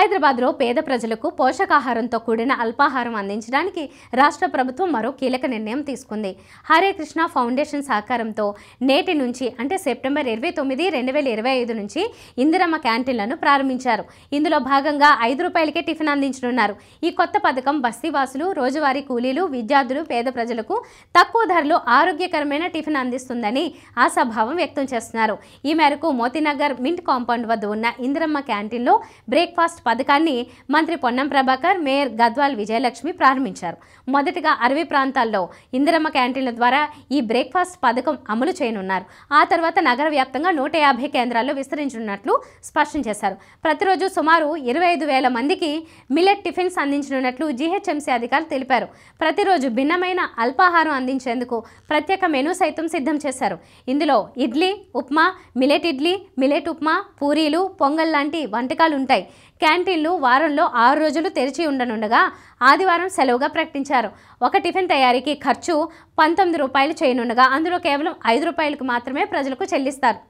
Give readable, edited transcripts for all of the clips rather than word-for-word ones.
హైదరాబాద్లో పేద ప్రజలకు పోషకాహారంతో కూడిన అల్పాహారం అందించడానికి రాష్ట్ర ప్రభుత్వం మరో కీలక నిర్ణయం తీసుకుంది. హరే కృష్ణ ఫౌండేషన్ సహకారంతో నేటి నుంచి అంటే సెప్టెంబర్ 29, 2025 నుంచి ఇందిరమ్మ క్యాంటీన్లను ప్రారంభించారు. ఇందులో భాగంగా 5 రూపాయలకే టిఫిన్ అందించనున్నారు. ఈ కొత్త పథకం బస్తీవాసులు, రోజువారీ కూలీలు, విద్యార్థులు, పేద ప్రజలకు తక్కువ ధరలో ఆరోగ్యకరమైన టిఫిన్ అందిస్తుందని ఆశాభావం వ్యక్తం చేస్తున్నారు. ఈ మేరకు మోతీనగర్ మింట్ కాంపౌండ్ వద్ద ఉన్న ఇందిరమ్మ క్యాంటీన్లో బ్రేక్ఫాస్ట్ పథకాన్ని మంత్రి పొన్నం ప్రభాకర్, మేయర్ గద్వాల్ విజయలక్ష్మి ప్రారంభించారు. మొదటగా 60 ప్రాంతాల్లో ఇందిరమ్మ క్యాంటీన్ల ద్వారా ఈ బ్రేక్ఫాస్ట్ పథకం అమలు చేయనున్నారు. ఆ తర్వాత నగర వ్యాప్తంగా 150 కేంద్రాల్లో విస్తరించనున్నట్లు స్పష్టం చేశారు. ప్రతిరోజు సుమారు 25,000 మందికి మిల్లెట్ టిఫిన్స్ అందించనున్నట్లు జీహెచ్ఎంసీ అధికారులు తెలిపారు. ప్రతిరోజు భిన్నమైన అల్పాహారం అందించేందుకు ప్రత్యేక మెనూ సైతం సిద్ధం చేశారు. ఇందులో ఇడ్లీ, ఉప్మా, మిల్లెట్ ఇడ్లీ, మిల్లెట్ ఉప్మా, పూరీలు, పొంగల్ లాంటి వంటకాలు ఉంటాయి. క్యాంటీన్లు వారంలో 6 రోజులు తెరిచి ఉండనుండగా ఆదివారం సెలవుగా ప్రకటించారు. ఒక టిఫిన్ తయారీకి ఖర్చు 19 రూపాయలు చేయనుండగా అందులో కేవలం 5 రూపాయలకు మాత్రమే ప్రజలకు చెల్లిస్తారు.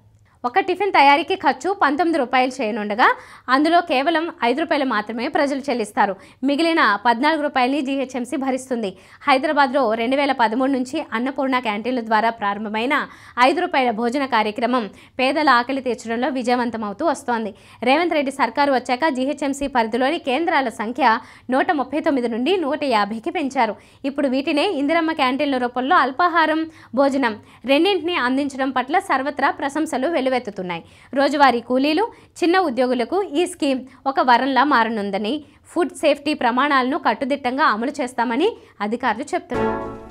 ఒక టిఫిన్ తయారీకి ఖర్చు 19 రూపాయలు చేయనుండగా అందులో కేవలం 5 రూపాయలు మాత్రమే ప్రజలు చెల్లిస్తారు. మిగిలిన 14 రూపాయలని జీహెచ్ఎంసీ భరిస్తుంది. హైదరాబాద్లో 2013 నుంచి అన్నపూర్ణ క్యాంటీన్ల ద్వారా ప్రారంభమైన 5 రూపాయల భోజన కార్యక్రమం పేదల ఆకలి తీర్చడంలో విజయవంతమవుతూ వస్తోంది. రేవంత్ రెడ్డి సర్కారు వచ్చాక జీహెచ్ఎంసీ పరిధిలోని కేంద్రాల సంఖ్య 139 నుండి 150కి పెంచారు. ఇప్పుడు వీటినే ఇందిరమ్మ క్యాంటీన్ల రూపంలో అల్పాహారం, భోజనం రెండింటినీ అందించడం పట్ల సర్వత్రా ప్రశంసలు వెల్లువెత్తుతున్నాయి. రోజువారీ కూలీలు, చిన్న ఉద్యోగులకు ఈ స్కీమ్ ఒక వరంలా మారనుందని, ఫుడ్ సేఫ్టీ ప్రమాణాలను కట్టుదిట్టంగా అమలు చేస్తామని అధికారులు చెబుతున్నారు.